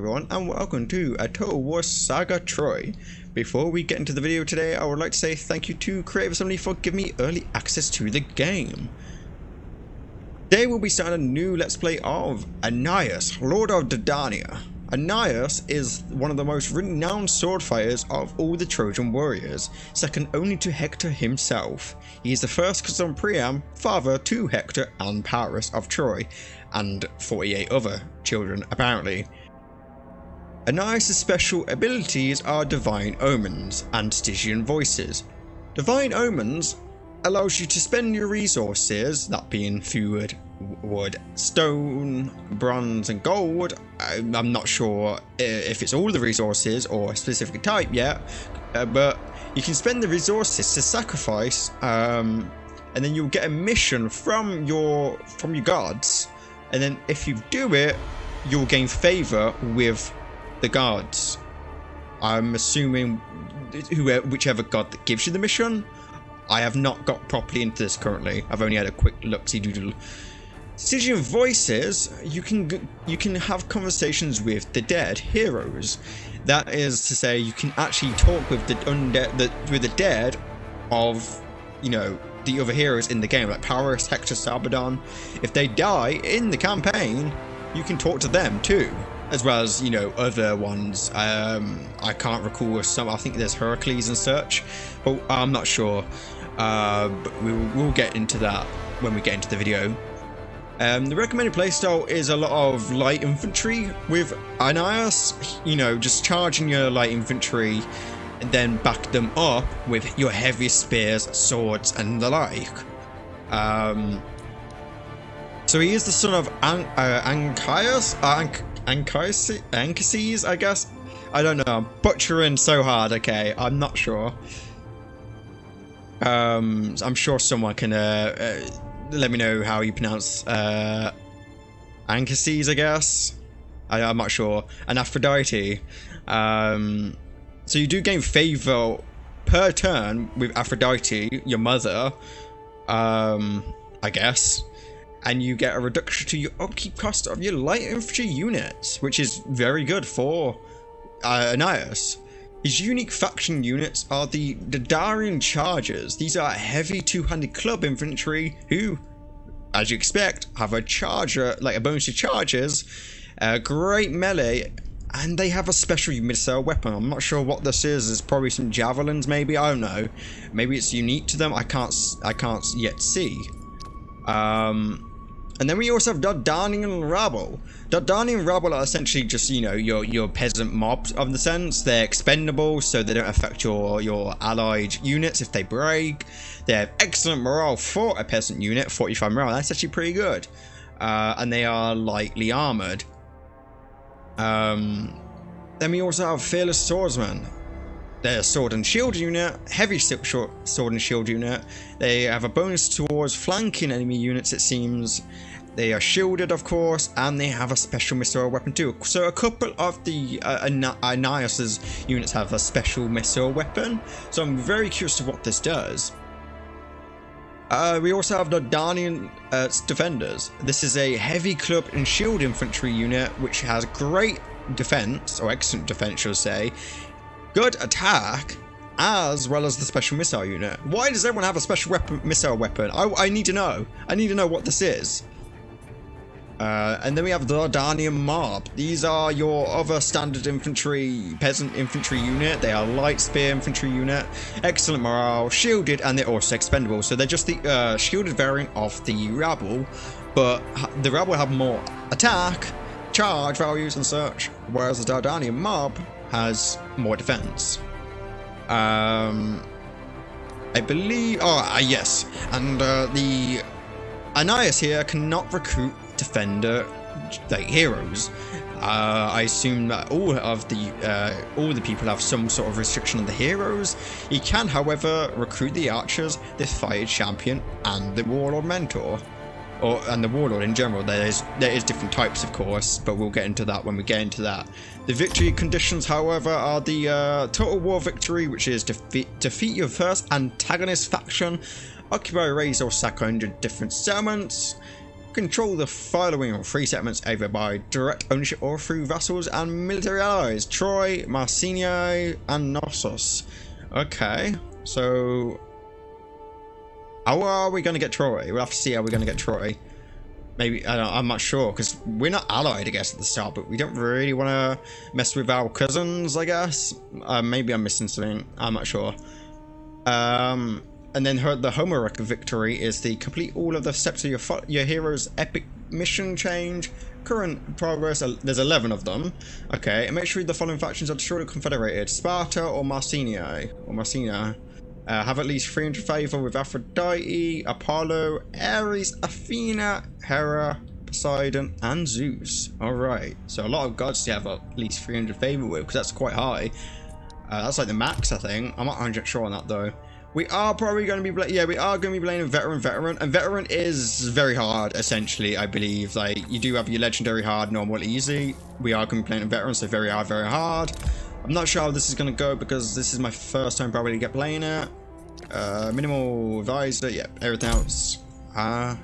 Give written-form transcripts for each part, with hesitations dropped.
everyone, and welcome to a Total War Saga Troy. Before we get into the video today, I would like to say thank you to Creative Assembly for giving me early access to the game. Today we'll be starting a new Let's Play of Aeneas, Lord of Dardania. Aeneas is one of the most renowned sword fighters of all the Trojan warriors, second only to Hector himself. He is the first cousin Priam, father to Hector and Paris of Troy, and 48 other children apparently. Aeneas' special abilities are Divine Omens and Stygian Voices. Divine Omens allows you to spend your resources, that being food, wood, stone, bronze and gold. I'm not sure if it's all the resources or a specific type yet, but you can spend the resources to sacrifice, and then you'll get a mission from your gods, and then if you do it, you'll gain favor with the gods. I'm assuming whichever god that gives you the mission. I have not got properly into this currently. I've only had a quick look-see doodle. Stygian Voices, you can have conversations with the dead heroes. That is to say, you can actually talk with the undead, with the dead of, you know, the other heroes in the game, like Paris, Hector, Sabadon. If they die in the campaign, you can talk to them too, as well as, you know, other ones. I can't recall some. I think there's Heracles and such, but I'm not sure. But we'll get into that when we get into the video. The recommended playstyle is a lot of light infantry with Aeneas, you know, just charging your light infantry and then back them up with your heavy spears, swords and the like. So he is the son of Anchises, I guess. I don't know, I'm butchering so hard, okay, I'm not sure. I'm sure someone can let me know how you pronounce Anchises, I guess. I'm not sure. And Aphrodite. So you do gain favor per turn with Aphrodite, your mother, I guess. And you get a reduction to your upkeep cost of your light infantry units, which is very good for Aeneas. His unique faction units are the Dardanian Chargers. These are heavy two-handed club infantry who, as you expect, have a charger, like a bonus to charges, great melee, and they have a special missile weapon. I'm not sure what this is. It's probably some javelins, maybe. I don't know. Maybe it's unique to them. I can't yet see. And then we also have Dardanian Rabble. Dardanian Rabble are essentially just, you know, your peasant mobs of the sense. They're expendable, so they don't affect your allied units if they break. They have excellent morale for a peasant unit, 45 morale. That's actually pretty good. And they are lightly armored. Then we also have Fearless Swordsmen. They're a sword and shield unit, heavy sword and shield unit. They have a bonus towards flanking enemy units, it seems. They are shielded, of course, and they have a special missile weapon too. So a couple of the Aeneas' units have a special missile weapon. So I'm very curious to what this does. We also have the Dardanian Defenders. This is a heavy club and shield infantry unit which has great defense, or excellent defense, shall I say, good attack, as well as the special missile unit. Why does everyone have a special missile weapon? I need to know. I need to know what this is. And then we have the Dardanian Mob. These are your other standard infantry, peasant infantry unit. They are light spear infantry unit, excellent morale, shielded, and they're also expendable. So they're just the shielded variant of the Rabble, but the Rabble have more attack, charge values and such, whereas the Dardanian Mob has more defense. I believe, yes, and the Aeneas here cannot recruit defender like heroes. I assume that all the people have some sort of restriction on the heroes. He can, however, recruit the archers, the fire champion, and the warlord mentor, and the warlord in general. There is different types, of course, but we'll get into that when we get into that. The victory conditions, however, are the total war victory, which is defeat your first antagonist faction, occupy, raise or sack 100 different settlements, Control the following 3 settlements either by direct ownership or through vassals and military allies: Troy, Marcini, and Knossos. Okay, so how are we going to get Troy? We'll have to see how we're going to get Troy. Maybe, I'm not sure, because we're not allied, I guess, at the start, but we don't really want to mess with our cousins, I guess. Maybe I'm missing something, I'm not sure. And then the Homeric victory is the complete all of the steps of your hero's epic mission change. Current progress, there's 11 of them. Okay, and make sure the following factions are destroyed or confederated: Sparta or Marcini. Have at least 300 favor with Aphrodite, Apollo, Ares, Athena, Hera, Poseidon, and Zeus. Alright, so a lot of gods to have at least 300 favor with, because that's quite high. That's like the max, I think. I'm not 100% sure on that though. We are probably going to be we are going to be playing a veteran, and veteran is very hard, essentially, I believe. Like, you do have your legendary hard, normal, easy. We are going to be playing a veteran, so very hard, very hard. I'm not sure how this is going to go, because this is my first time probably to get playing it. Minimal advisor, yep, everything else.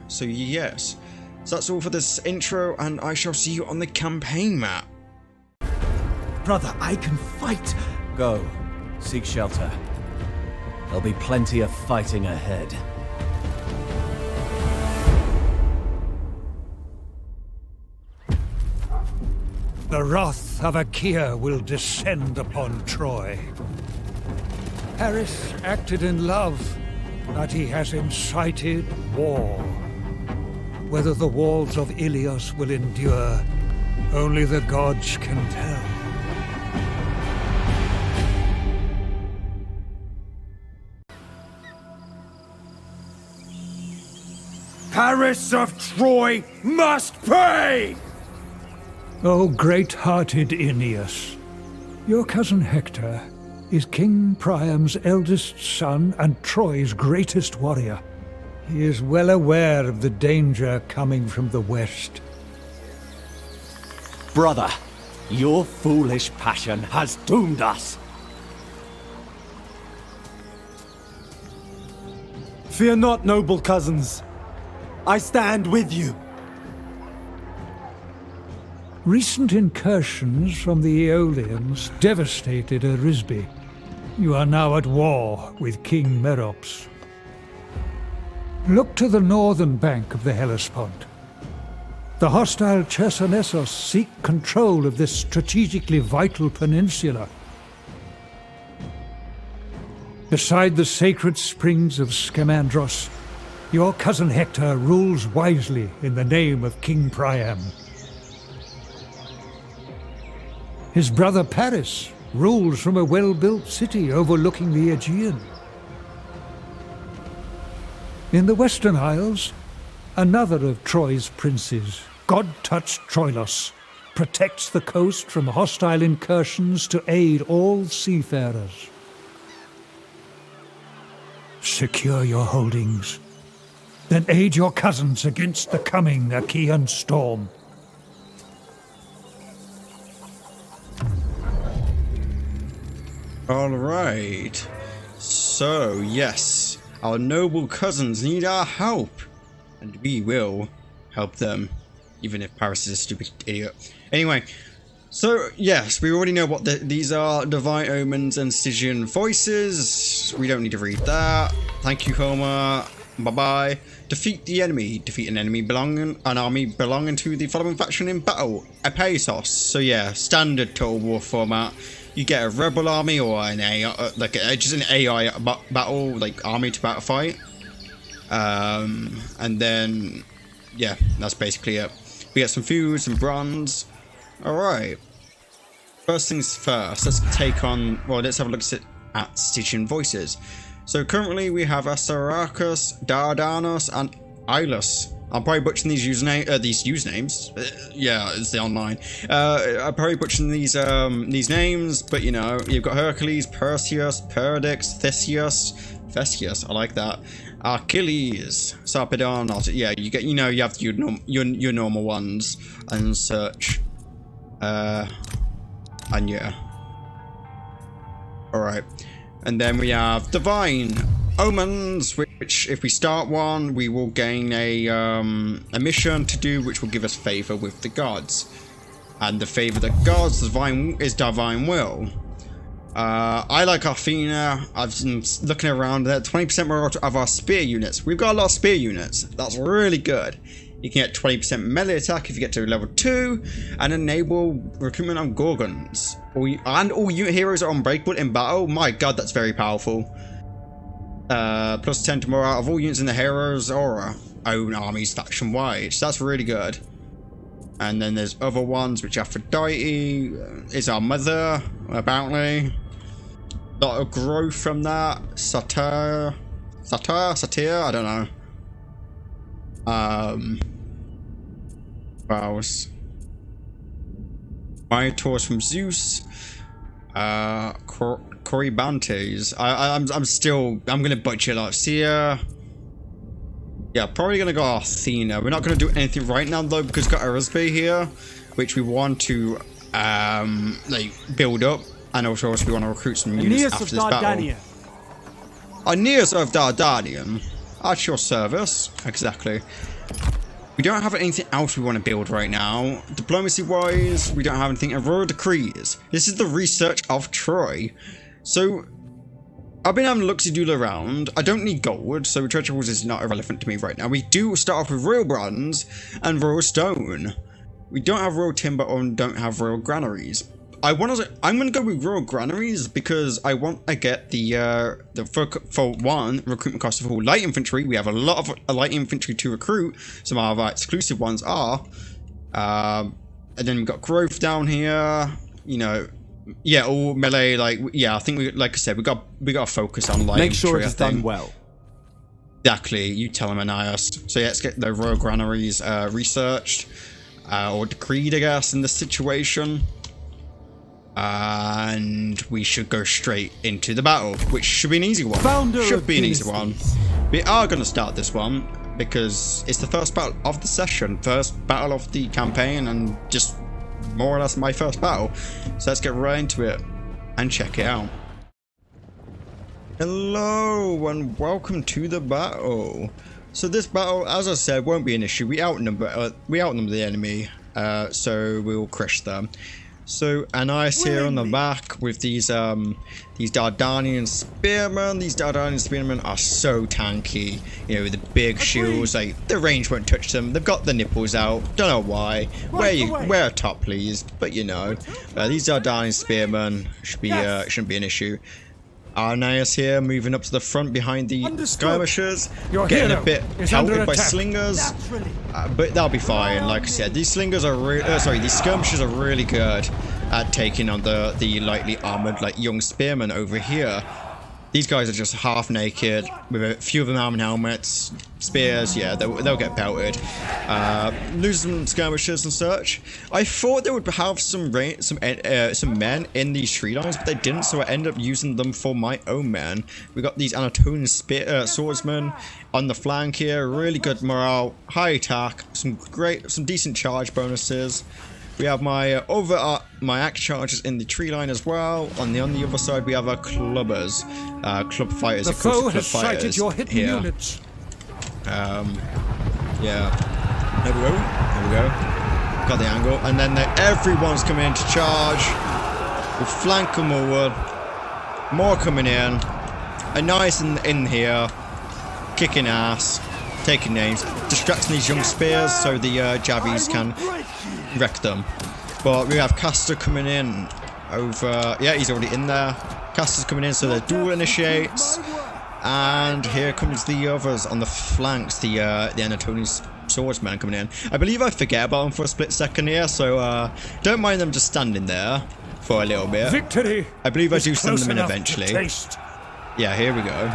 So yes. So that's all for this intro, and I shall see you on the campaign map. Brother, I can fight! Go. Seek shelter. There'll be plenty of fighting ahead. The wrath of Achaea will descend upon Troy. Paris acted in love, but he has incited war. Whether the walls of Ilios will endure, only the gods can tell. Paris of Troy must pay! O great-hearted Aeneas, your cousin Hector is King Priam's eldest son and Troy's greatest warrior. He is well aware of the danger coming from the west. Brother, your foolish passion has doomed us. Fear not, noble cousins. I stand with you. Recent incursions from the Aeolians devastated Erisbe. You are now at war with King Merops. Look to the northern bank of the Hellespont. The hostile Chersonesos seek control of this strategically vital peninsula. Beside the sacred springs of Scamandros, your cousin Hector rules wisely in the name of King Priam. His brother Paris rules from a well-built city overlooking the Aegean. In the Western Isles, another of Troy's princes, god-touched Troilos, protects the coast from hostile incursions to aid all seafarers. Secure your holdings, then aid your cousins against the coming Achaean storm. Alright. So, yes, our noble cousins need our help, and we will help them, even if Paris is a stupid idiot. Anyway, so yes, we already know what these are: Divine Omens and Stygian Voices. We don't need to read that. Thank you, Homer. Bye-bye. Defeat the enemy. Defeat an army belonging to the following faction in battle: Epeisos. So yeah, standard Total War format. You get a rebel army or an AI, just an AI battle, like army to battle fight. And then, yeah, that's basically it. We get some food, some bronze. Alright. First things first, let's take on, well, let's have a look at Stygian Voices. So currently we have Assaracus, Dardanos, and Ilus. I'm probably butchering these usernames. Yeah, it's the online. I'm probably butchering these names, but you know, you've got Hercules, Perseus, Perdix, Theseus. I like that. Achilles, Sarpedon. Yeah, you have your normal ones and such. And yeah. All right, and then we have Divine omens, which if we start one, we will gain a mission to do, which will give us favor with the gods. And the favor of the gods is divine will. I like Athena. I've been looking around there. 20% more of our spear units. We've got a lot of spear units. That's really good. You can get 20% melee attack if you get to level 2, and enable recruitment on Gorgons. All unit heroes are unbreakable in battle. My god, that's very powerful. Plus 10 to morale of all units in the hero's aura. Own armies faction wide. So that's really good. And then there's other ones, which Aphrodite is our mother, apparently. A lot of growth from that. Satyr, I don't know. What else? Minotaurs from Zeus. Corybantes. I'm gonna butcher like Sia. Yeah, probably gonna go Athena. We're not gonna do anything right now though, because we've got Arisbe here, which we want to like build up, and also we want to recruit some units after this battle. Aeneas of Dardanian. At your service. Exactly. We don't have anything else we want to build right now. Diplomacy wise, we don't have anything. Royal decrees. This is the research of Troy. So I've been having a look-see-doodle around. I don't need gold, so treasurables is not irrelevant to me right now. We do start off with royal bronze and royal stone. We don't have royal timber or don't have royal granaries. I'm gonna go with royal granaries because I want to get for one, recruitment cost of all light infantry. We have a lot of light infantry to recruit. Some of our exclusive ones are. And then we've got growth down here. You know, yeah, all melee. Like, yeah, I think like I said, we got to focus on light. Make sure infantry, it is done well. Exactly. You tell him, Aeneas. So yeah, let's get the royal granaries researched or decreed, I guess, in this situation. And we should go straight into the battle, which should be an easy one. Should be an easy one. We are going to start this one because it's the first battle of the session, first battle of the campaign, and just more or less my first battle. So let's get right into it and check it out. Hello and welcome to the battle. So this battle, as I said, won't be an issue. We outnumber the enemy, so we'll crush them. So Aeneas here on the back with these Dardanian spearmen. These Dardanian spearmen are so tanky, you know, with the big shields. Like the range won't touch them. They've got the nipples out. Don't know why. Wear a top, please. But you know, these Dardanian spearmen should be shouldn't be an issue. Aeneas here moving up to the front behind the skirmishers, getting a bit pelted by slingers, but that'll be fine. Like I said, these slingers are these skirmishers are really good at taking on the lightly armored like young spearmen over here. These guys are just half naked with a few of them armored helmets, spears. Yeah, they'll get pelted. Losing some skirmishers and such. I thought they would have some men in these tree lines, but they didn't. So I ended up using them for my own men. We got these Anatolian swordsmen on the flank here. Really good morale, high attack, some decent charge bonuses. We have my axe chargers in the tree line as well. On the other side, we have our clubbers, club fighters. The foe has sighted your hidden units. Yeah. There we go. Got the angle, and then everyone's coming in to charge. We flank them forward. More coming in. Aeneas in here, kicking ass, taking names, distracting these young spears so the Javies can wreck them. But we have Castor coming in over. Yeah, he's already in there. Castor's coming in, so the duel initiates. And here comes the others on the flanks, the Anatolian swordsman coming in. I believe I forget about them for a split second here, so don't mind them just standing there for a little bit. Victory. I believe I do send them in eventually. Yeah, here we go.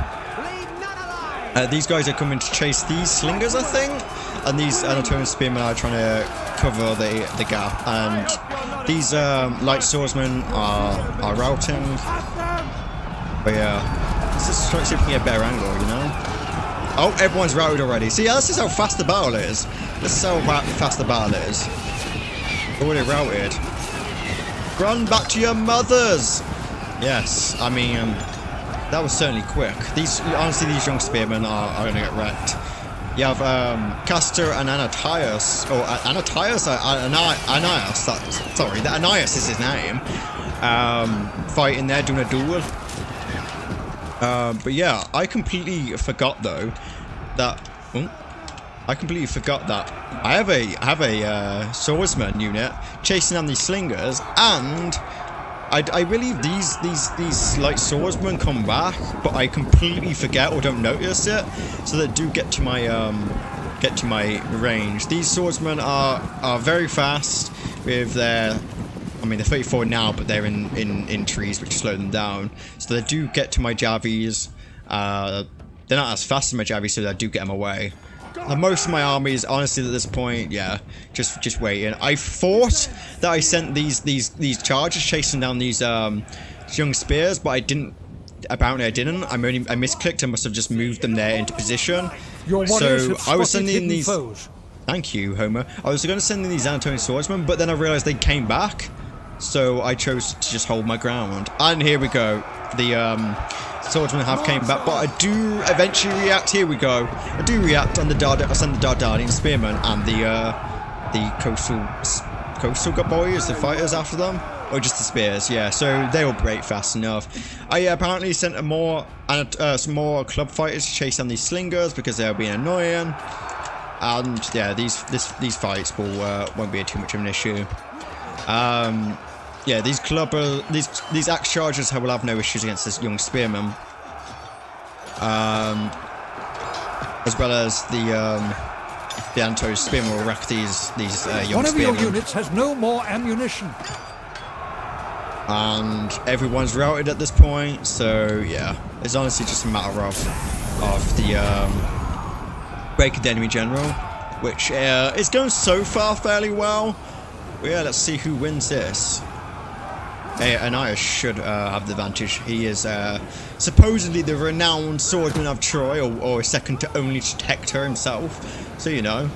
These guys are coming to chase these slingers, I think, and these Anatolian spearmen are trying to cover the gap, and these light swordsmen are routing. But yeah, let's just try to see if we can get a better angle, you know? Oh, everyone's routed already. See, this is how fast the battle is. This is how fast the battle is. Already routed. Run back to your mothers! Yes, I mean, That was certainly quick. Honestly, these young spearmen are going to get wrecked. You have Castor and Anatias, or Anatias? Aeneas, sorry, Aeneas is his name. Fighting there, doing a duel. But yeah, I completely forgot though that I have a swordsman unit chasing down these slingers, and I believe these like swordsmen come back, but I completely forget or don't notice it, so that do get to my range. These swordsmen are very fast with their, I mean, they're 34 now, but they're in trees, which slow them down. So they do get to my javies. They're not as fast as my javies, so I do get them away. Most of my army is honestly at this point, yeah, just waiting. I thought that I sent these chargers chasing down these young spears, but I didn't. Apparently I didn't. I misclicked. I must have just moved them there into position. So I was sending these. Foes. Thank you, Homer. I was going to send in these Anatolian swordsmen, but then I realized they came back, so I chose to just hold my ground. And here we go. The swordsmen have came back, but I do eventually react. Here we go. I do react on the I send the Dardanian spearmen and the coastal boys, the fighters after them, or just the spears. Yeah, so they will break fast enough. I apparently sent some more club fighters to chase down these slingers because they were being annoying. And yeah, these fights won't be too much of an issue. Yeah, these axe chargers will have no issues against this young spearman. As well as the Anto spearman will wreck these young spearmen. One of your units has no more ammunition. And everyone's routed at this point, so yeah, it's honestly just a matter of the breaking the enemy general, which is going so far fairly well. But yeah, let's see who wins this. Aeneas should have the advantage. He is supposedly the renowned swordsman of Troy, or second to only to Hector himself. So, you know,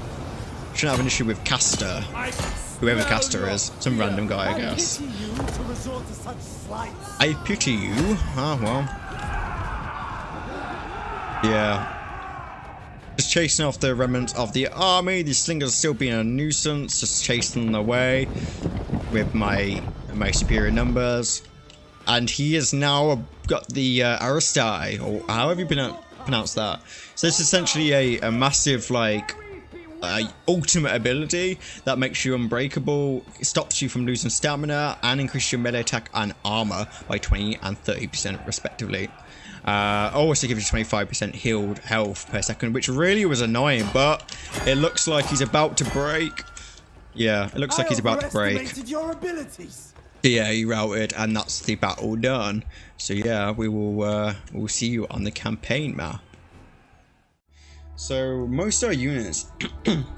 shouldn't have an issue with Castor. Whoever Castor is. Some random guy, I guess. I pity you? Ah, well. Yeah. Just chasing off the remnants of the army. These slingers are still being a nuisance. Just chasing them away with my superior numbers. And he has now got the Aristai, or however you pronounce that. So it's essentially a massive, like, ultimate ability that makes you unbreakable, stops you from losing stamina, and increases your melee attack and armor by 20 and 30% respectively. Also gives you 25% healed health per second, which really was annoying, but it looks like he's about to break. Yeah, it looks like he's about to break. Yeah, he routed, and that's the battle done. So yeah, we'll see you on the campaign map. So most of our units,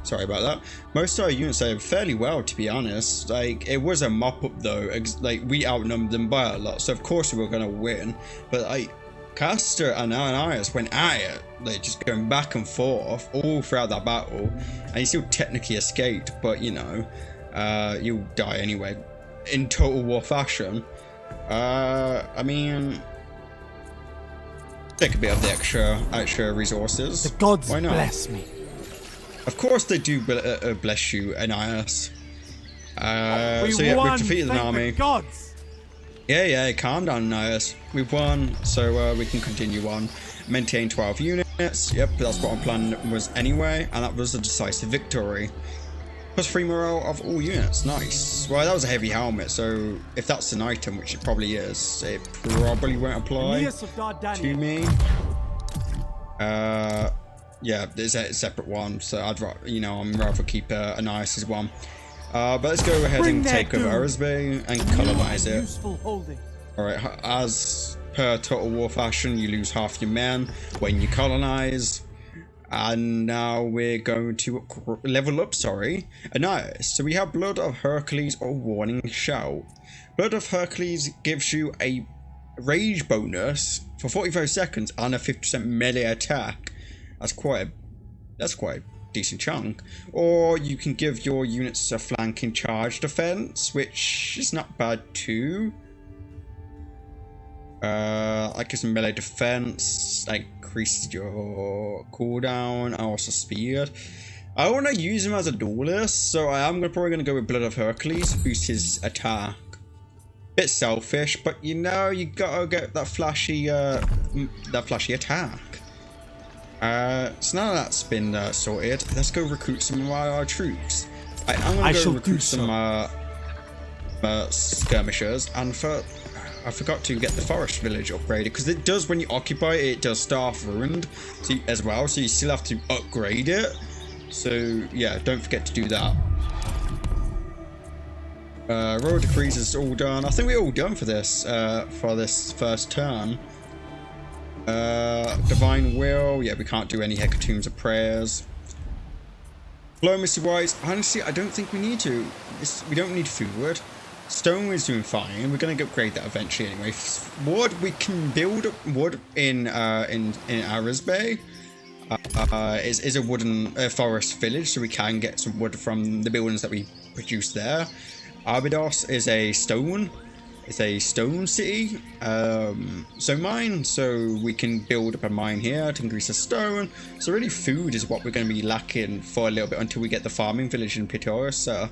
sorry about that. Most of our units are fairly well, to be honest. Like, it was a mop up though. Like, we outnumbered them by a lot, so of course we were gonna win. But Castor and Aeneas went at it, like just going back and forth all throughout that battle, and he still technically escaped. But you know, you'll die anyway, in Total War fashion. I mean, take a bit of the extra resources. The gods Why not? Bless me. Of course they do bless you, Aeneas. So yeah, we've defeated an army. Gods. Yeah, calm down, Aeneas. We've won, so we can continue on. Maintain 12 units. Yep, that's what our plan was anyway, and that was a decisive victory. Plus 3 morale of all units. Nice. Well, that was a heavy helmet, so if that's an item, which it probably is, it probably won't apply to me. Yeah, there's a separate one, so I'd rather keep Aeneas' one. But let's go ahead and take over Arisbe and colonize it. Alright, as per Total War fashion, you lose half your men when you colonize. And now we're going to level up, Aeneas. So we have Blood of Hercules or Warning Shout. Blood of Hercules gives you a rage bonus for 45 seconds and a 50% melee attack. That's quite a decent chunk. Or you can give your units a flanking charge defense, which is not bad too. Like some melee defense, like increases your cooldown, and also speed. I want to use him as a duelist, so I am probably going to go with Blood of Hercules, boost his attack. Bit selfish, but you know, you gotta get that flashy attack. So now that's been sorted, let's go recruit some of our troops. I am going to go recruit some skirmishers, and I forgot to get the forest village upgraded, because it does, when you occupy it, it does start off ruined as well, so you still have to upgrade it. So yeah, don't forget to do that. Royal decrees is all done. I think we're all done for this first turn. Divine will, yeah, we can't do any hecatombs or prayers. Diplomacy wise, honestly, I don't think we need to. We don't need food. Stone is doing fine. We're gonna upgrade that eventually anyway. Wood, we can build wood in Ares Bay. Is a wooden forest village, so we can get some wood from the buildings that we produce there. Abydos is a stone. It's a stone city. So mine. So we can build up a mine here to increase the stone. So really, food is what we're going to be lacking for a little bit until we get the farming village in Pitiosa.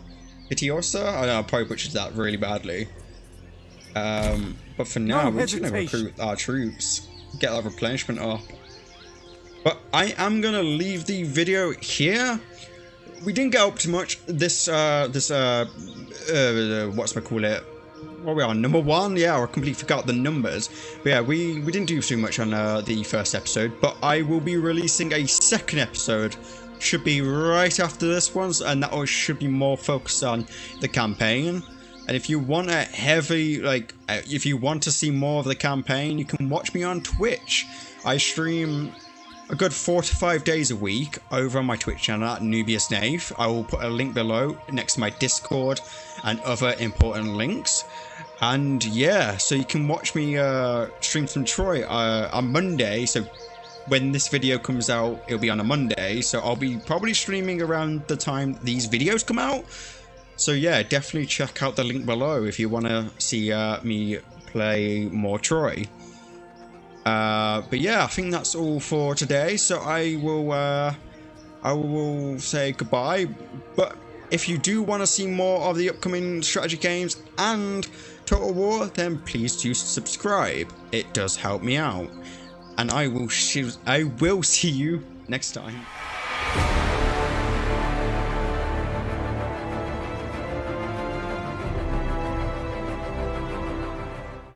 Pitiosa? I know I probably butchered that really badly. But for now, we're just going to recruit our troops, get our replenishment up. But I am gonna leave the video here. We didn't get up to much this whatchamacallit, what we are, number 1? Yeah, I completely forgot the numbers. But yeah, we didn't do too much on the first episode, but I will be releasing a second episode. Should be right after this one, and that one should be more focused on the campaign. And if you want a heavy, if you want to see more of the campaign, you can watch me on Twitch. I stream a good 4 to 5 days a week over on my Twitch channel at Nath. I will put a link below next to my Discord and other important links. And yeah, so you can watch me stream from Troy on Monday. So when this video comes out, it'll be on a Monday. So I'll be probably streaming around the time these videos come out. So yeah, definitely check out the link below if you want to see me play more Troy. But yeah, I think that's all for today. So I will say goodbye. But if you do want to see more of the upcoming strategy games and Total War, then please do subscribe. It does help me out. And I will see you next time.